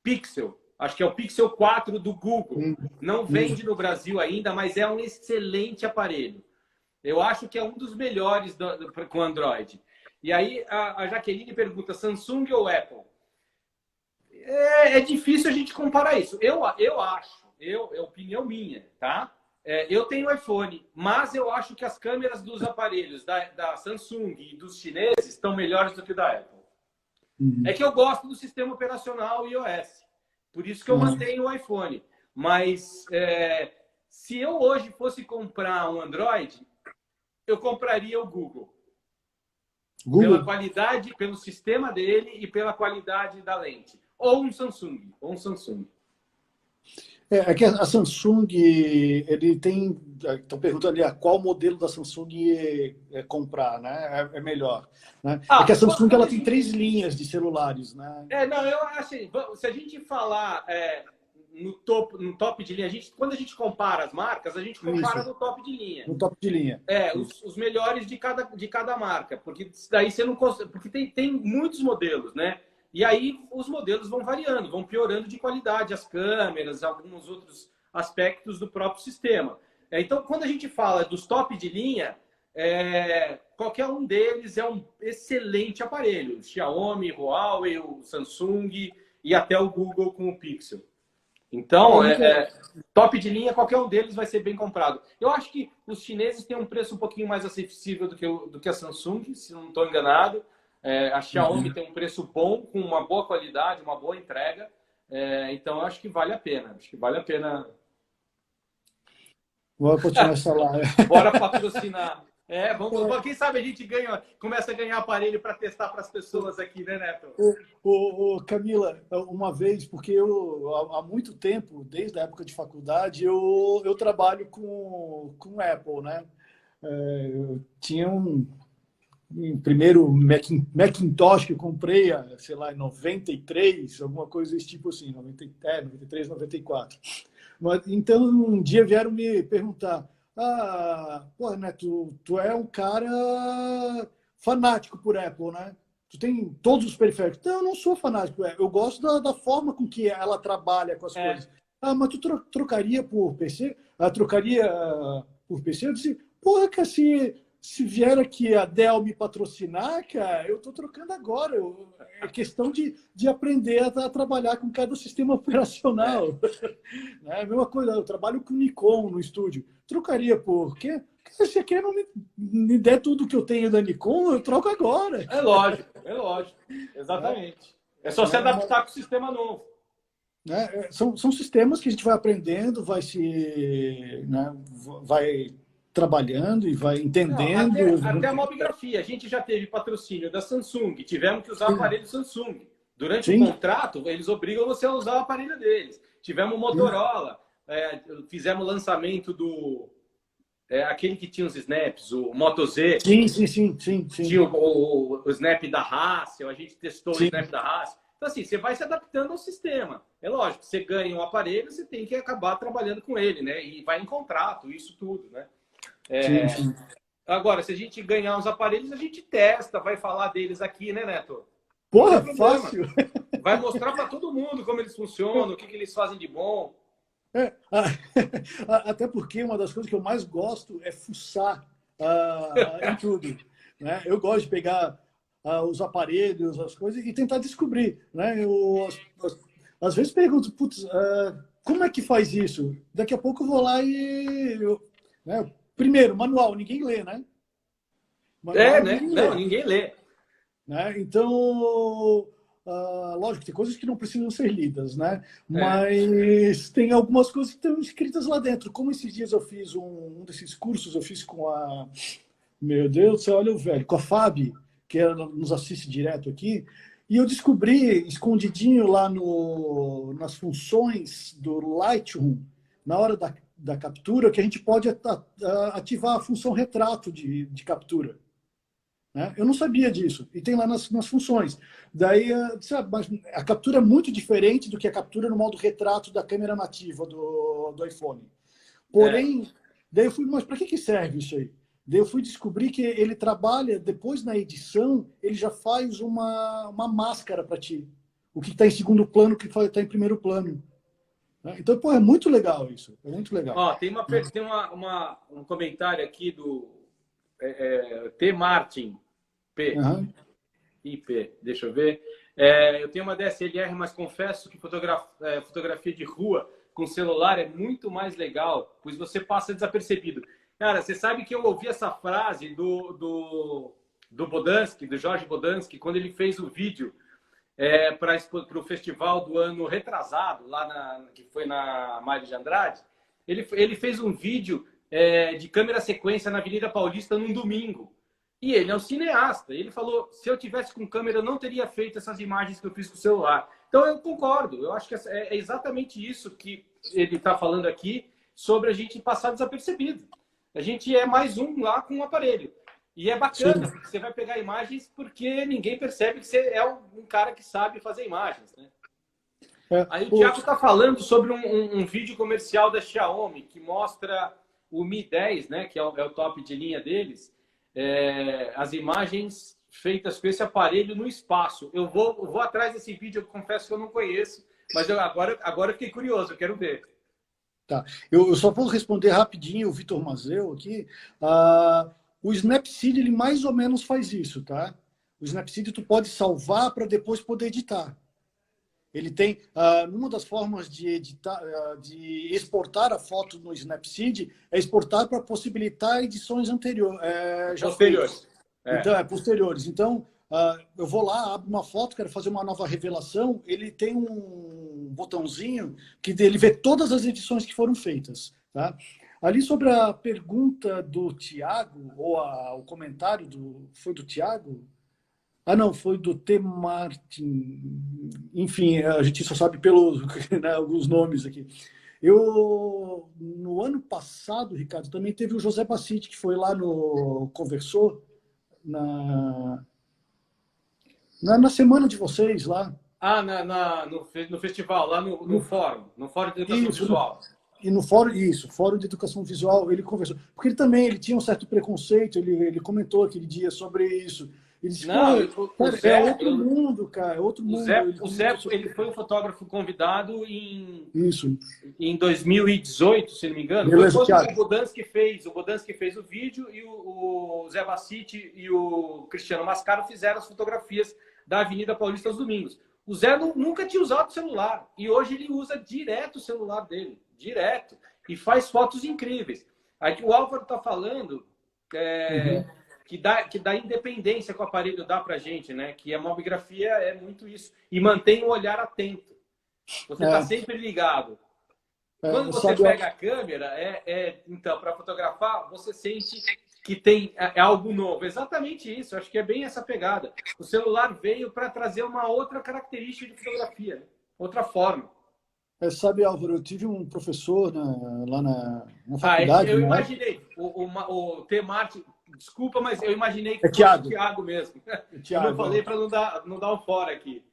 Pixel. Acho que é o Pixel 4 do Google. Não Isso. vende no Brasil ainda, mas é um excelente aparelho. Eu acho que é um dos melhores com Android. E aí a Jaqueline pergunta, Samsung ou Apple? É difícil a gente comparar isso. Eu acho, é opinião minha, tá? Eu tenho iPhone, mas eu acho que as câmeras dos aparelhos da Samsung e dos chineses estão melhores do que da Apple. É que eu gosto do sistema operacional iOS. Por isso que eu mantenho o iPhone. Mas se eu hoje fosse comprar um Android, eu compraria o Google. Pela qualidade, pelo sistema dele e pela qualidade da lente. Ou um Samsung. É que a Samsung, ele tem... Estão perguntando ali qual modelo da Samsung comprar, né? É melhor. Né? É que a Samsung ela tem 3 linhas de celulares, né? Não, eu acho assim, se a gente falar no top de linha, quando a gente compara as marcas, a gente compara no top de linha. No top de linha. Os melhores de cada marca, porque daí você não consegue, porque tem muitos modelos, né? E aí os modelos vão variando, vão piorando de qualidade, as câmeras, alguns outros aspectos do próprio sistema. Então, quando a gente fala dos top de linha, qualquer um deles é um excelente aparelho. O Xiaomi, o Huawei, o Samsung e até o Google com o Pixel. Então, top de linha, qualquer um deles vai ser bem comprado. Eu acho que os chineses têm um preço um pouquinho mais acessível do que a Samsung, se não estou enganado. A Xiaomi tem um preço bom, com uma boa qualidade, uma boa entrega. Então, eu acho que vale a pena. Vou continuar essa live. Bora patrocinar. Quem sabe a gente começa a ganhar aparelho para testar para as pessoas aqui, né, Neto? Camila, uma vez, porque eu há muito tempo, desde a época de faculdade, eu trabalho com Apple, né? Eu tinha um primeiro Macintosh que eu comprei, sei lá, em 93, alguma coisa desse tipo assim, 93, 94. Mas, então, um dia vieram me perguntar, pô, Neto, tu é um cara fanático por Apple, né? Tu tem todos os periféricos. Não, eu não sou fanático. Eu gosto da forma com que ela trabalha com as coisas. Mas tu trocaria por PC? Trocaria por PC? Eu disse, porra, cara, se vier aqui a Dell me patrocinar, cara, eu tô trocando agora. É questão de aprender a trabalhar com cada sistema operacional. É a mesma coisa, eu trabalho com Nikon no estúdio. Trocaria por quê? Se você quer não me der tudo que eu tenho da Nikon, eu troco agora. É lógico. Exatamente. É só se adaptar com o sistema novo. São sistemas que a gente vai aprendendo, vai trabalhando e vai entendendo. Até a mobigrafia. A gente já teve patrocínio da Samsung, tivemos que usar o aparelho Samsung. Durante o contrato, eles obrigam você a usar o aparelho deles. Tivemos Motorola, fizemos o lançamento do... aquele que tinha os snaps, o Moto Z. Sim. Tinha o snap da Hassel, a gente testou o snap da Hassel. Então, assim, você vai se adaptando ao sistema. É lógico, você ganha um aparelho, você tem que acabar trabalhando com ele, né? E vai em contrato, isso tudo, né? Sim. Agora, se a gente ganhar uns aparelhos, a gente testa, vai falar deles aqui, né, Neto? Porra, fácil! Vai mostrar para todo mundo como eles funcionam, o que eles fazem de bom. Até porque uma das coisas que eu mais gosto é fuçar em tudo. Né? Eu gosto de pegar os aparelhos, as coisas e tentar descobrir. Né? Às vezes pergunto, putz, como é que faz isso? Daqui a pouco eu vou lá né? Primeiro, manual, ninguém lê, né? Manual, né? Não, ninguém lê. Né? Então, lógico, tem coisas que não precisam ser lidas, né? Mas tem algumas coisas que estão escritas lá dentro. Como esses dias eu fiz um desses cursos, eu fiz com a... Meu Deus do céu, olha o velho. Com a Fábio, que nos assiste direto aqui. E eu descobri, escondidinho lá nas funções do Lightroom, na hora da captura, que a gente pode ativar a função retrato de captura. Né? Eu não sabia disso. E tem lá nas funções. Daí, mas a captura é muito diferente do que a captura no modo retrato da câmera nativa do iPhone. Porém, daí eu fui, mas para que serve isso aí? Daí eu fui descobrir que ele trabalha, depois na edição, ele já faz uma máscara para ti. o que está em segundo plano, o que está em primeiro plano. Né? Então, pô, é muito legal isso. É muito legal. Ó, tem um comentário aqui do T. Martin P. Uhum. IP, deixa eu ver. Eu tenho uma DSLR, mas confesso que fotografia de rua com celular é muito mais legal, pois você passa desapercebido. Cara, você sabe que eu ouvi essa frase do Bodansky, do Jorge Bodansky, quando ele fez o vídeo para o festival do ano retrasado, que foi na Mário de Andrade. Ele fez um vídeo de câmera sequência na Avenida Paulista num domingo. E ele é um cineasta. Ele falou, se eu tivesse com câmera, eu não teria feito essas imagens que eu fiz com o celular. Então, eu concordo. Eu acho que é exatamente isso que ele está falando aqui, sobre a gente passar desapercebido. A gente é mais um lá com um aparelho. E é bacana, porque você vai pegar imagens porque ninguém percebe que você é um cara que sabe fazer imagens, né? Aí o Thiago está falando sobre um vídeo comercial da Xiaomi, que mostra o Mi 10, né, que é o top de linha deles, as imagens feitas com esse aparelho no espaço. Eu vou atrás desse vídeo, eu confesso que eu não conheço, mas agora eu fiquei curioso, eu quero ver. Tá. Eu só vou responder rapidinho o Vitor Mazeu aqui. O Snapseed, ele mais ou menos faz isso, tá? O Snapseed tu pode salvar para depois poder editar. Ele tem, uma das formas de editar, de exportar a foto no Snapseed é exportar para possibilitar edições anteriores. Posteriores. Então, posteriores. Então, eu vou lá, abro uma foto, quero fazer uma nova revelação, ele tem um botãozinho que ele vê todas as edições que foram feitas. Tá? Ali sobre a pergunta do Tiago, ou o comentário foi do Tiago? Não, foi do T. Martin. Enfim, a gente só sabe pelos né, os nomes aqui. No ano passado, Ricardo, também teve o José Bacite, que foi lá conversou na semana de vocês lá. No festival, lá no fórum de educação visual. E no fórum de educação visual, ele conversou. Porque ele tinha um certo preconceito, ele comentou aquele dia sobre isso. Ele disse, é outro mundo, cara, é outro mundo. O Zé, ele foi um fotógrafo convidado Isso. Em 2018, se não me engano. Beleza, foi o Bodansky fez o vídeo e o Zé Bacite e o Cristiano Mascaro fizeram as fotografias da Avenida Paulista aos domingos. O Zé nunca tinha usado o celular e hoje ele usa direto o celular dele, direto, e faz fotos incríveis. Aqui o Álvaro está falando que dá independência que o aparelho dá para a gente, né? Que a mobigrafia é muito isso. E mantém o olhar atento. Você está sempre ligado. Quando você pega a câmera, então, para fotografar, você sente que tem algo novo. Exatamente isso. Acho que é bem essa pegada. O celular veio para trazer uma outra característica de fotografia, né? Outra forma. Sabe, Álvaro, eu tive um professor lá na faculdade. Eu imaginei. O T. Martin, desculpa, mas eu imaginei que fosse o Thiago mesmo. Thiago. Eu falei para não dar um fora aqui.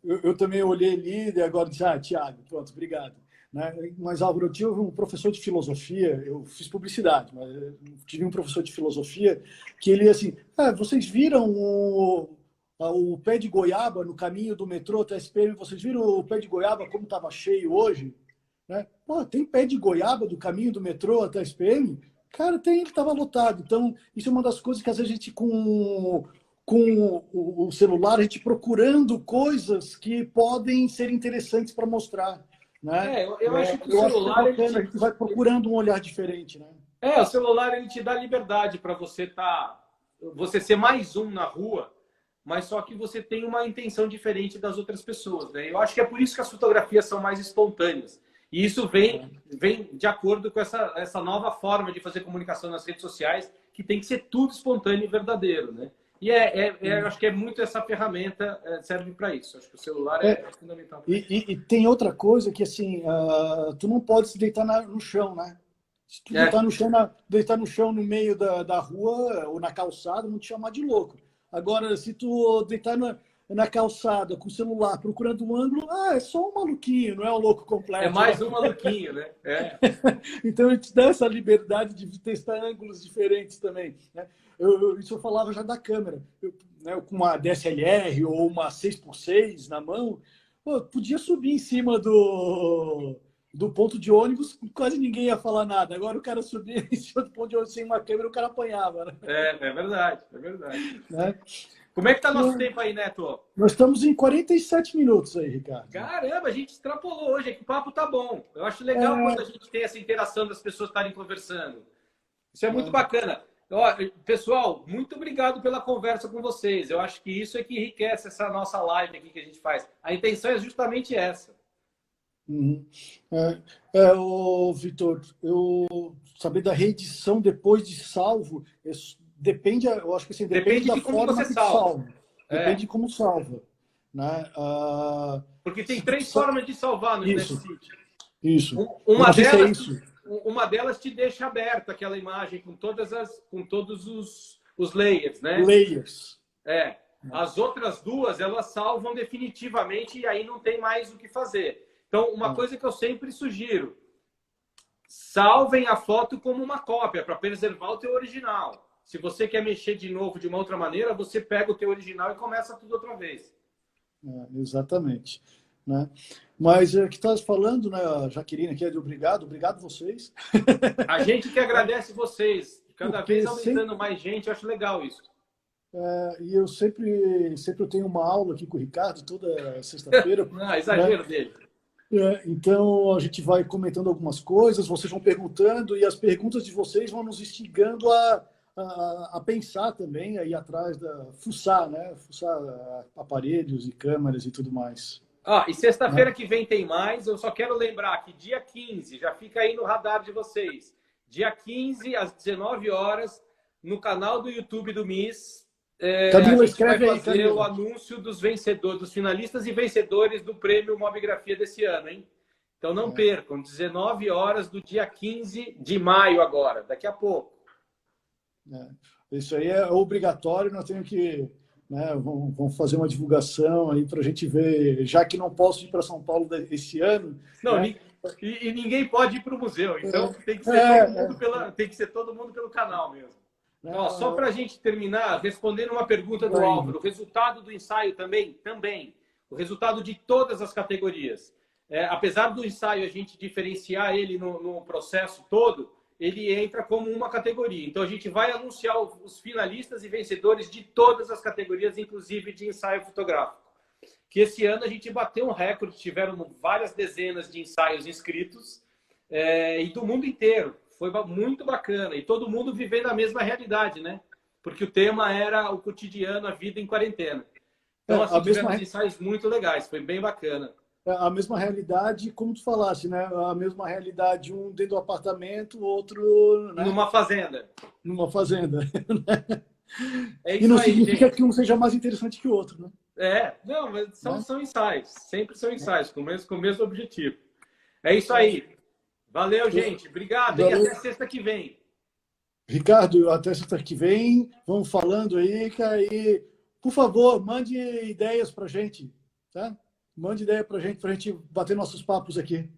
Eu também olhei ali e agora disse, Thiago, pronto, obrigado. Né? Mas, Álvaro, eu tive um professor de filosofia, eu fiz publicidade, mas eu tive um professor de filosofia que ele, assim, vocês viram o pé de goiaba no caminho do metrô até SPM, vocês viram o pé de goiaba como estava cheio hoje? Né? Pô, tem pé de goiaba do caminho do metrô até SPM? Cara, ele estava lotado. Então, isso é uma das coisas que às vezes a gente, com o celular, a gente procurando coisas que podem ser interessantes para mostrar. Né? Eu acho que o celular... a gente vai procurando um olhar diferente. Né? O celular ele te dá liberdade para você ser mais um na rua, mas só que você tem uma intenção diferente das outras pessoas. Né? Eu acho que é por isso que as fotografias são mais espontâneas. E isso vem de acordo com essa nova forma de fazer comunicação nas redes sociais, que tem que ser tudo espontâneo e verdadeiro. Né? E eu acho que é muito essa ferramenta serve para isso. Acho que o celular é fundamental. E tem outra coisa que, assim, tu não pode se deitar no chão, né? Se tu deitar no chão no meio da rua ou na calçada, vão te chamar de louco. Agora, se tu deitar na calçada com o celular procurando um ângulo, é só um maluquinho, não é um louco completo. É mais um maluquinho, né? Então, a gente dá essa liberdade de testar ângulos diferentes também, né? Isso eu falava já da câmera. Né, com uma DSLR ou uma 6x6 na mão, podia subir em cima do ponto de ônibus, quase ninguém ia falar nada. Agora o cara subia em cima do ponto de ônibus sem uma câmera, o cara apanhava. Né? É verdade, é verdade. Né? Como é que tá nosso tempo aí, Neto? Nós estamos em 47 minutos aí, Ricardo. Caramba, a gente extrapolou hoje, é que o papo tá bom. Eu acho legal quando a gente tem essa interação das pessoas estarem conversando. Isso é muito bacana. Ó, pessoal, muito obrigado pela conversa com vocês. Eu acho que isso é que enriquece essa nossa live aqui que a gente faz. A intenção é justamente essa. Vitor, eu saber da reedição depois de salvo, depende, eu acho que assim, depende da de como forma você que salva. salva. Depende de como salva. Né? Porque tem 3 formas de salvar no Snapseed. Isso. Uma delas te deixa aberta aquela imagem com todos os layers, né? Layers. As outras 2, elas salvam definitivamente e aí não tem mais o que fazer. Então, uma coisa que eu sempre sugiro, salvem a foto como uma cópia para preservar o teu original. Se você quer mexer de novo de uma outra maneira, você pega o teu original e começa tudo outra vez. Exatamente. Né? Mas o que estás falando, né, Jaqueline, aqui é de obrigado vocês. A gente que agradece vocês. Cada vez aumentando mais gente, eu acho legal isso. E eu sempre tenho uma aula aqui com o Ricardo, toda sexta-feira. Exagero dele. Então, a gente vai comentando algumas coisas, vocês vão perguntando, e as perguntas de vocês vão nos instigando a pensar também, aí atrás fuçar, né? Fuçar aparelhos e câmeras e tudo mais. E sexta-feira que vem tem mais. Eu só quero lembrar que dia 15, já fica aí no radar de vocês, dia 15, às 19 horas, no canal do YouTube do MIS, Camila, a gente vai escreve fazer aí, o anúncio dos vencedores, dos finalistas e vencedores do prêmio Mobigrafia desse ano, hein? Então não percam, 19 horas do dia 15 de maio agora, daqui a pouco. Isso aí é obrigatório, nós temos que... Né, vamos fazer uma divulgação aí para a gente ver, já que não posso ir para São Paulo esse ano. Não, né? e ninguém pode ir para o museu, então tem que ser todo mundo pelo canal mesmo. Só para a gente terminar, respondendo uma pergunta do Álvaro, o resultado do ensaio também, o resultado de todas as categorias. Apesar do ensaio a gente diferenciar ele no processo todo, ele entra como uma categoria. Então, a gente vai anunciar os finalistas e vencedores de todas as categorias, inclusive de ensaio fotográfico. Que esse ano a gente bateu um recorde, tiveram várias dezenas de ensaios inscritos, e do mundo inteiro. Foi muito bacana. E todo mundo vivendo a mesma realidade, né? Porque o tema era o cotidiano, a vida em quarentena. Então, assim, tivemos ensaios muito legais. Foi bem bacana. A mesma realidade, como tu falasse, né? A mesma realidade, um dentro do apartamento, outro... Né? Numa fazenda. Numa fazenda. É isso e não aí, significa gente. que um seja mais interessante que o outro, né? Não, mas são ensaios. Sempre são ensaios, com o mesmo objetivo. É isso aí. Valeu, gente. Obrigado. Valeu. E até sexta que vem. Ricardo, até sexta que vem. Vamos falando aí, cara. E, por favor, mande ideias pra gente, tá? Mande ideia pra gente bater nossos papos aqui.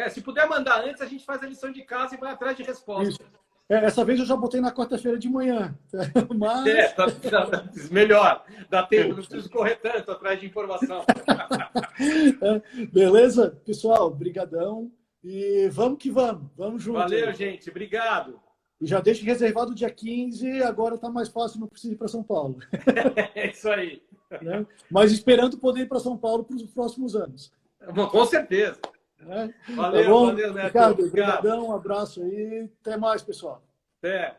Se puder mandar antes, a gente faz a lição de casa e vai atrás de resposta. Isso. Essa vez eu já botei na quarta-feira de manhã. Mas... melhor. Dá tempo, não preciso correr tanto atrás de informação. Beleza? Pessoal, brigadão. E vamos que vamos. Vamos junto. Valeu, gente. Obrigado. E já deixa reservado o dia 15, agora tá mais fácil, não precisa ir para São Paulo. É isso aí. Né? Mas esperando poder ir para São Paulo para os próximos anos. Com certeza. Valeu, tá bom? Valeu, Neto. Ricardo, obrigadão, um abraço aí. Até mais, pessoal. Até.